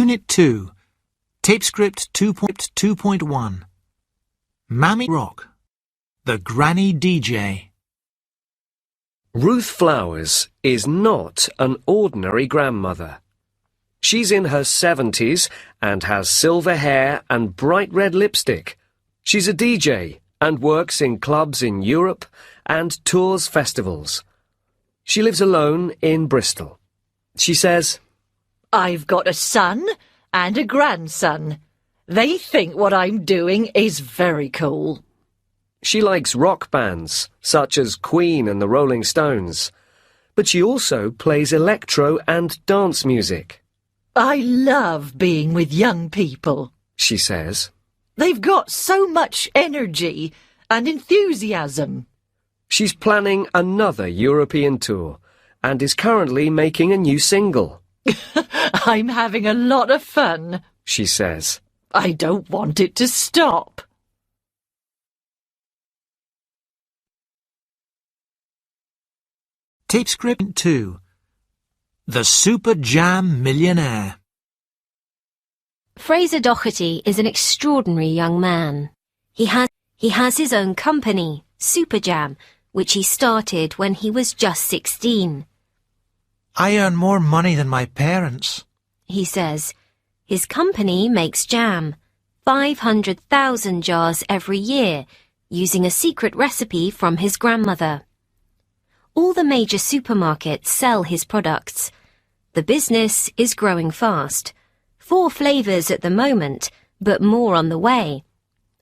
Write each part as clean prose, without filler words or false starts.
Unit 2, Tape Script 2.1. Mammy Rock, the Granny DJ. Ruth Flowers is not an ordinary grandmother. She's in her 70s and has silver hair and bright red lipstick. She's a DJ and works in clubs in Europe and tours festivals. She lives alone in Bristol. She says, "I've got a son and a grandson. They think what I'm doing is very cool." she likes rock bands, such as Queen and the Rolling Stones, but she also plays electro and dance music. "I love being with young people," she says. "They've got so much energy and enthusiasm." She's planning another European tour and is currently making a new single. "I'm having a lot of fun," she says. "I don't want it to stop." Tape Script 2, The Super Jam Millionaire. Fraser Doherty is an extraordinary young man. He has his own company, Super Jam, which he started when he was just 16. I earn more money than my parents, he says. His company makes jam, 500,000 jars every year, using a secret recipe from his grandmother. All the major supermarkets sell his products. The business is growing fast. 4 flavours at the moment, but more on the way.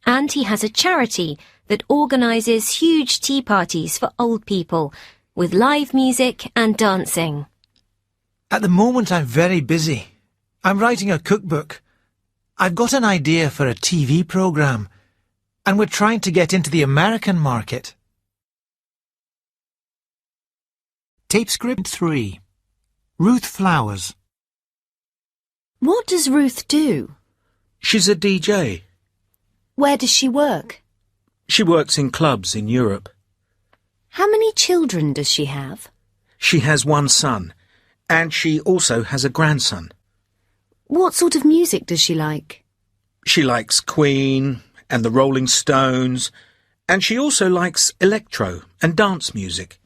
And he has a charity that organises huge tea parties for old people, with live music and dancing. At the moment I'm very busy. I'm writing a cookbook. I've got an idea for a TV programme, and we're trying to get into the American market. Tape Script 3, Ruth Flowers. What does Ruth do? She's a DJ. Where does she work? She works in clubs in Europe. How many children does she have? She has one son, and she also has a grandson. What sort of music does she like? She likes Queen and the Rolling Stones, and she also likes electro and dance music.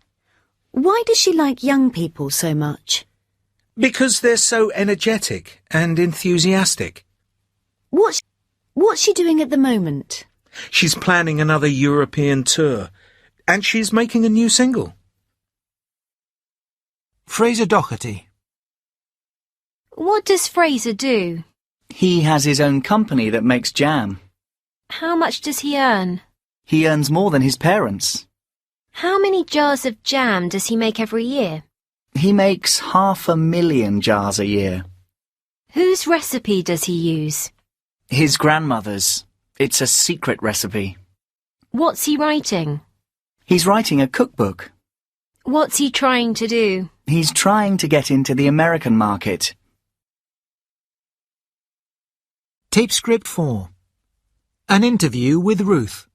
Why does she like young people so much? Because they're so energetic and enthusiastic. What's she doing at the moment? She's planning another European tour, and she's making a new single. Fraser Doherty. What does Fraser do? He has his own company that makes jam. How much does he earn? He earns more than his parents. How many jars of jam does he make every year? He makes 500,000 jars a year. Whose recipe does he use? His grandmother's. It's a secret recipe. What's he writing? He's writing a cookbook. What's he trying to do? He's trying to get into the American market. Tape Script 4, An Interview with Ruth.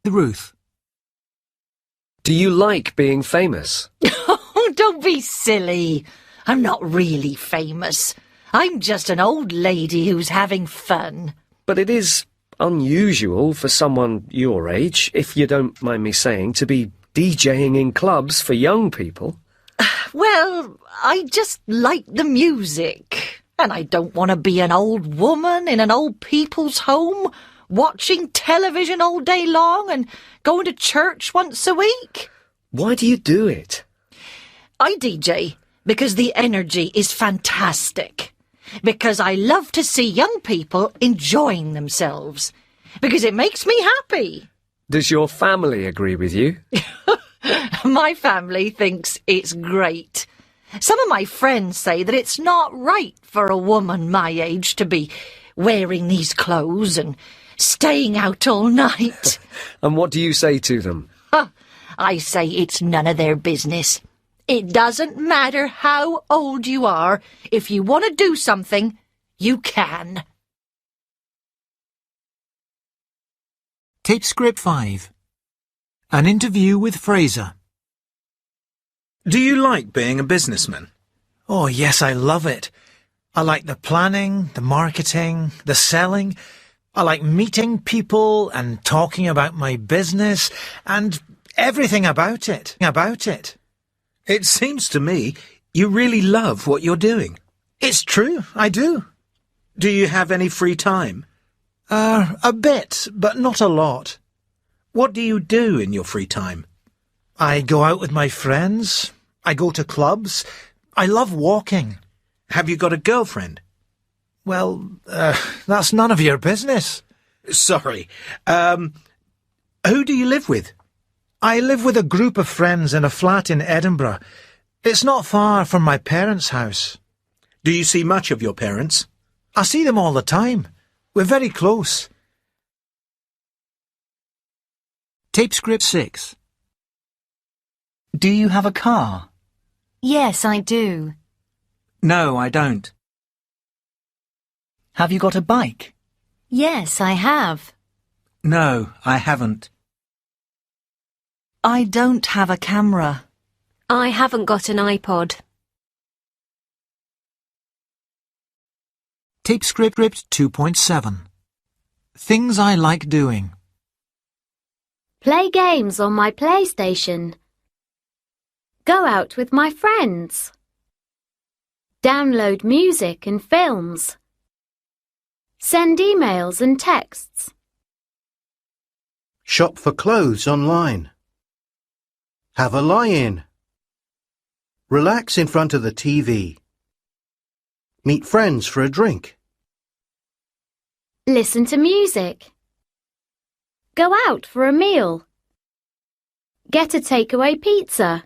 Do you like being famous? Oh, don't be silly. I'm not really famous. I'm just an old lady who's having fun. But it is unusual for someone your age, if you don't mind me saying, to be DJing in clubs for young people. Well, I just like the music. And I don't want to be an old woman in an old people's home, watching television all day long and going to church once a week. Why do you do it? I DJ because the energy is fantastic. Because I love to see young people enjoying themselves. Because it makes me happy. Does your family agree with you? My family thinks it's great. Some of my friends say that it's not right for a woman my age to be wearing these clothes and staying out all night. And what do you say to them? I say it's none of their business. It doesn't matter how old you are. If you want to do something, you can. Tape Script 5, An Interview with Fraser. Do you like being a businessman? Oh, yes, I love it. I like the planning, the marketing, the selling. I like meeting people and talking about my business and everything about it. It seems to me you really love what you're doing. It's true, I do. Do you have any free time? A bit, but not a lot. What do you do in your free time? I go out with my friends. I go to clubs. I love walking. Have you got a girlfriend? Well, that's none of your business. Sorry. Who do you live with? I live with a group of friends in a flat in Edinburgh. It's not far from my parents' house. Do you see much of your parents? I see them all the time. We're very close. Tape script 6. Do you have a car? Yes, I do. No, I don't. Have you got a bike? Yes, I have. No, I haven't. I don't have a camera. I haven't got an iPod. Tape script 2.7. Things I like doing. Play games on my PlayStation. Go out with my friends. Download music and films. Send emails and texts. Shop for clothes online. Have a lie-in. Relax in front of the TV. Meet friends for a drink. Listen to music. Go out for a meal. Get a takeaway pizza.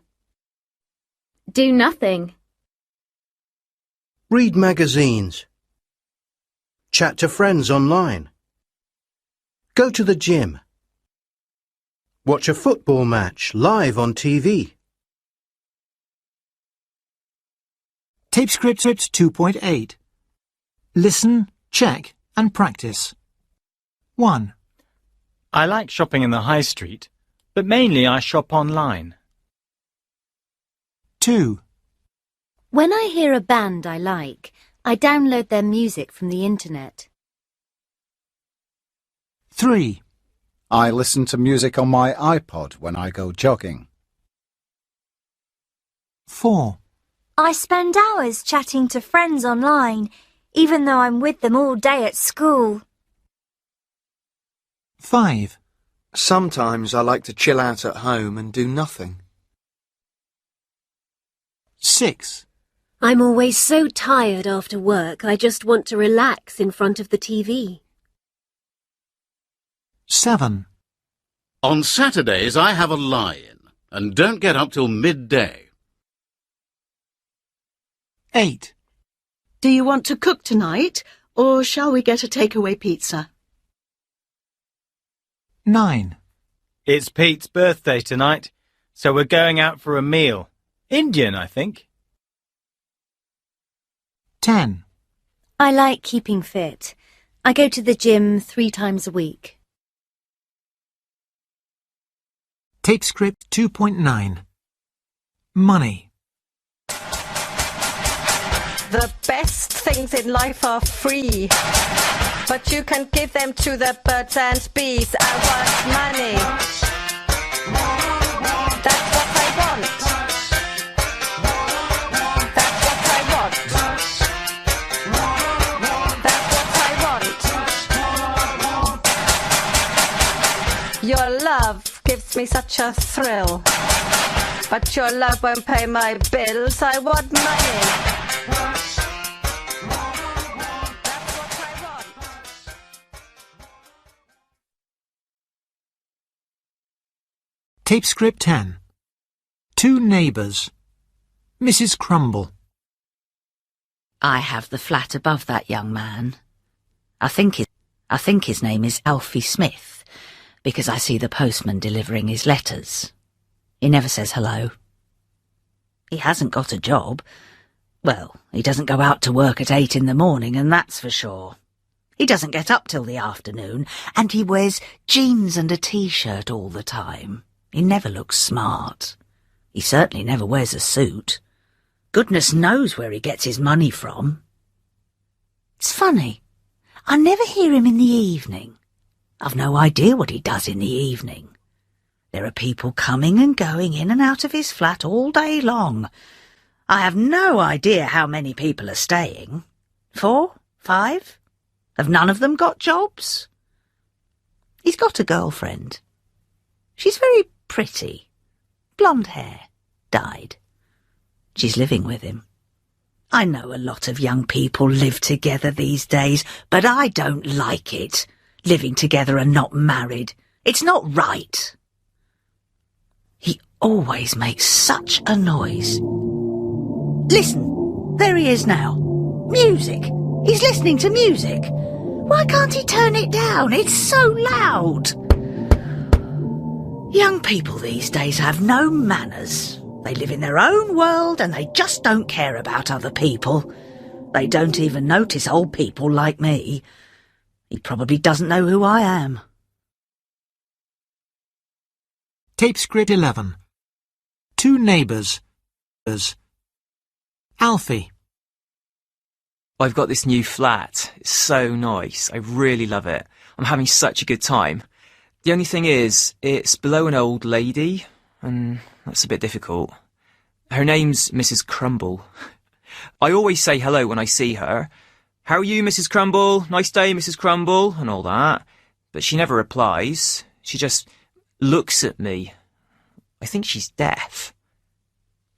Do nothing. Read magazines. Chat to friends online. Go to the gym. Watch a football match live on TV. Tape script 2.8. Listen, check and practice. 1, I like shopping in the high street, but mainly I shop online. 2, When I hear a band I like, I download their music from the internet. 3, I listen to music on my iPod when I go jogging. 4, I spend hours chatting to friends online, even though I'm with them all day at school. 5, Sometimes I like to chill out at home and do nothing. 6, I'm always so tired after work, I just want to relax in front of the TV. 7, On Saturdays I have a lie-in and don't get up till midday. 8, Do you want to cook tonight, or shall we get a takeaway pizza? 9, It's Pete's birthday tonight, so we're going out for a meal. Indian, I think. 10, I like keeping fit. I go to the gym 3 times a week. Tape script 2.9. Money. The best things in life are free, but you can give them to the birds and bees. I want money. That's what I want. That's what I want. That's what I want. Your love gives me such a thrill, but your love won't pay my bills. I want money. Tape script 10. 2 neighbours. Mrs. Crumble. I have the flat above that young man. I think his name is Alfie Smith, because I see the postman delivering his letters. He never says hello. He hasn't got a job. Well, he doesn't go out to work at 8 in the morning, and that's for sure. He doesn't get up till the afternoon, and he wears jeans and a t-shirt all the time. He never looks smart. He certainly never wears a suit. Goodness knows where he gets his money from. It's funny. I never hear him in the evening. I've no idea what he does in the evening. There are people coming and going in and out of his flat all day long. I have no idea how many people are staying. 4? 5? Have none of them got jobs? He's got a girlfriend. She's very pretty. Blonde hair. Dyed. She's living with him. I know a lot of young people live together these days, but I don't like it. Living together and not married. It's not right. He always makes such a noise. Listen, there he is now. Music. He's listening to music. Why can't he turn it down? It's so loud. Young people these days have no manners. They live in their own world and they just don't care about other people. They don't even notice old people like me. He probably doesn't know who I am. Tape script 11. 2 neighbours. Alfie. I've got this new flat. It's so nice. I really love it. I'm having such a good time. The only thing is, it's below an old lady, and that's a bit difficult. Her name's Mrs. Crumble. I always say hello when I see her. How are you, Mrs. Crumble? Nice day, Mrs. Crumble, and all that. But she never replies. She just looks at me. I think she's deaf.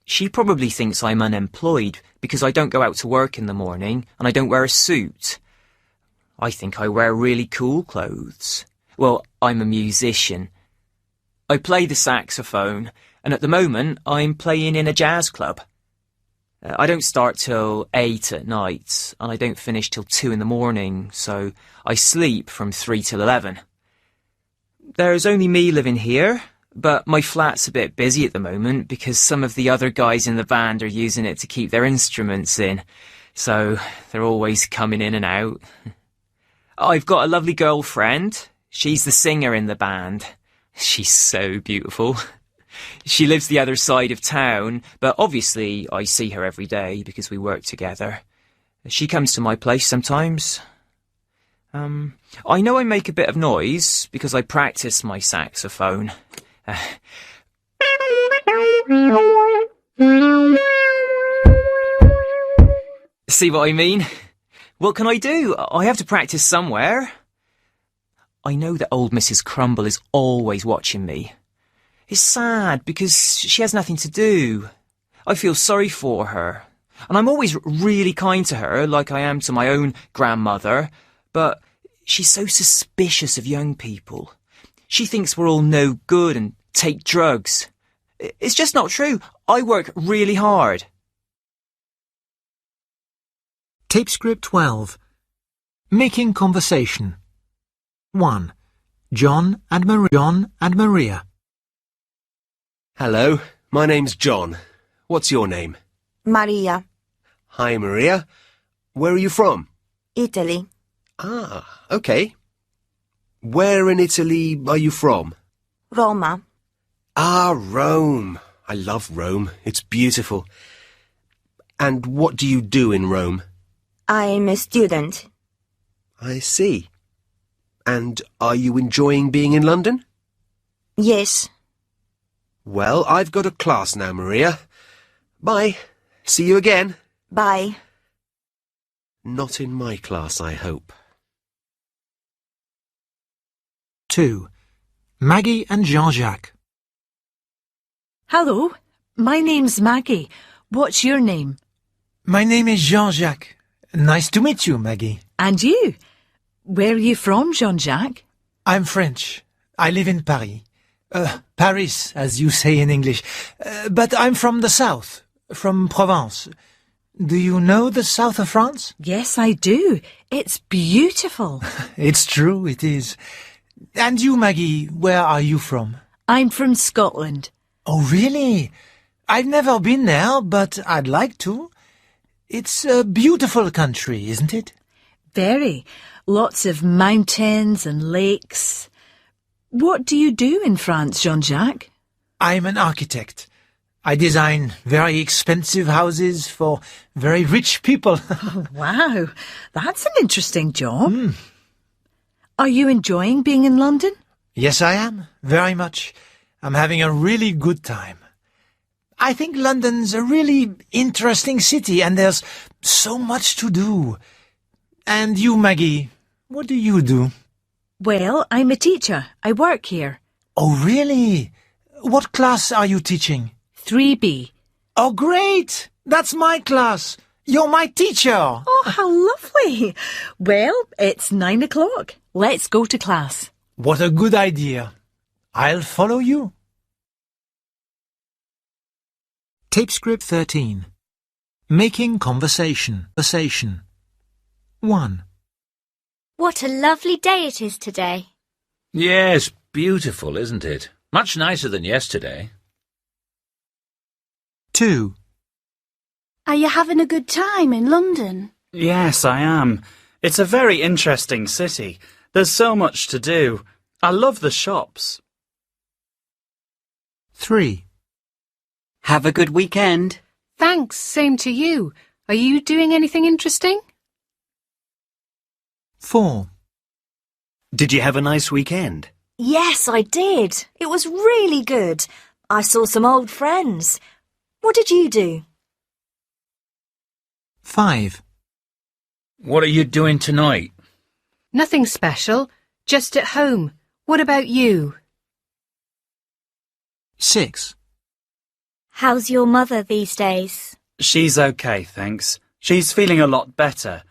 She probably thinks I'm unemployed because I don't go out to work in the morning and I don't wear a suit. I think I wear really cool clothes. Well, I'm a musician. I play the saxophone, and at the moment I'm playing in a jazz club. I don't start till 8 at night, and I don't finish till 2 in the morning, so I sleep from 3 till 11. There's only me living here, but my flat's a bit busy at the moment because some of the other guys in the band are using it to keep their instruments in, so they're always coming in and out. I've got a lovely girlfriend. She's the singer in the band. She's so beautiful. She lives the other side of town, but obviously I see her every day because we work together. She comes to my place sometimes. I know I make a bit of noise because I practice my saxophone. See what I mean? What can I do? I have to practice somewhere. I know that old Mrs. Crumble is always watching me. It's sad because she has nothing to do. I feel sorry for her. And I'm always really kind to her, like I am to my own grandmother. But she's so suspicious of young people. She thinks we're all no good and take drugs. It's just not true. I work really hard. Tape script 12. Making conversation. 1. John and Maria. Hello, my name's John. What's your name? Maria. Hi, Maria. Where are you from? Italy. Ah, okay. Where in Italy are you from? Roma. Ah, Rome. I love Rome. It's beautiful. And what do you do in Rome? I'm a student. I see. And are you enjoying being in London? Yes. Well, I've got a class now, Maria. Bye. See you again. Bye. Not in my class, I hope. 2. Maggie and Jean-Jacques. Hello, my name's Maggie. What's your name? My name is Jean-Jacques. Nice to meet you, Maggie. And you? Where are you from, Jean-Jacques? I'm French. I live in Paris. Paris, as you say in English. But I'm from the south, from Provence. Do you know the south of France? Yes, I do. It's beautiful. It's true, it is. And you, Maggie, where are you from? I'm from Scotland. Oh, really? I've never been there, but I'd like to. It's a beautiful country, isn't it? Very. Lots of mountains and lakes. What do you do in France, Jean-Jacques? I'm an architect. I design very expensive houses for very rich people. Oh, wow, that's an interesting job. Are you enjoying being in London? Yes, I am. Very much. I'm having a really good time. I think London's a really interesting city and there's so much to do. And you, Maggie, what do you do? Well, I'm a teacher. I work here. Oh, really? What class are you teaching? 3B. Oh, great! That's my class. You're my teacher. Oh, how lovely. Well, it's 9 o'clock. Let's go to class. What a good idea. I'll follow you. Tape script 13. Making conversation. 1. What a lovely day it is today. Yes, beautiful, isn't it? Much nicer than yesterday. 2. Are you having a good time in London? Yes, I am. It's a very interesting city. There's so much to do. I love the shops. 3. Have a good weekend. Thanks, same to you. Are you doing anything interesting? 4. Did you have a nice weekend? Yes, I did. It was really good. I saw some old friends. What did you do? 5. What are you doing tonight? Nothing special, just at home. What about you? 6. How's your mother these days? She's okay, thanks. She's feeling a lot better.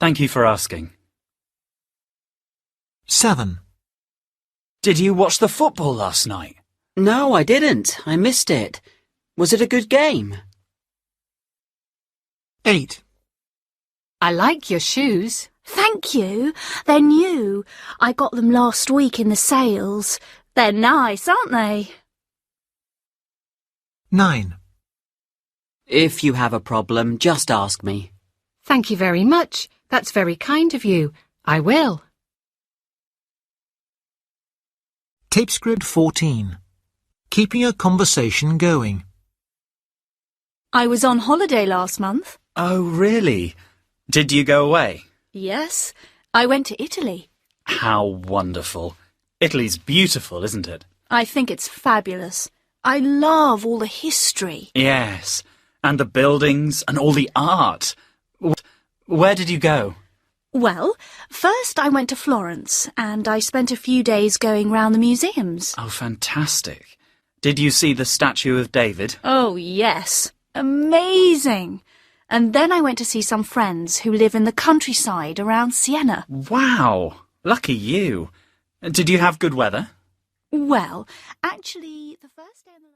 Thank you for asking. 7. Did you watch the football last night? No, I didn't. I missed it. Was it a good game? 8. I like your shoes. Thank you. They're new. I got them last week in the sales. They're nice, aren't they? 9. If you have a problem, just ask me. Thank you very much. That's very kind of you. I will. Tape script 14. Keeping a conversation going. I was on holiday last month. Oh, really? Did you go away? Yes, I went to Italy. How wonderful. Italy's beautiful, isn't it? I think it's fabulous. I love all the history. Yes, and the buildings and all the art. Where did you go? Well, first I went to Florence and I spent a few days going round the museums. Oh, fantastic. Did you see the statue of David? Oh, yes. Amazing. And then I went to see some friends who live in the countryside around Siena. Wow, lucky you. Did you have good weather? Well, actually, the first day in the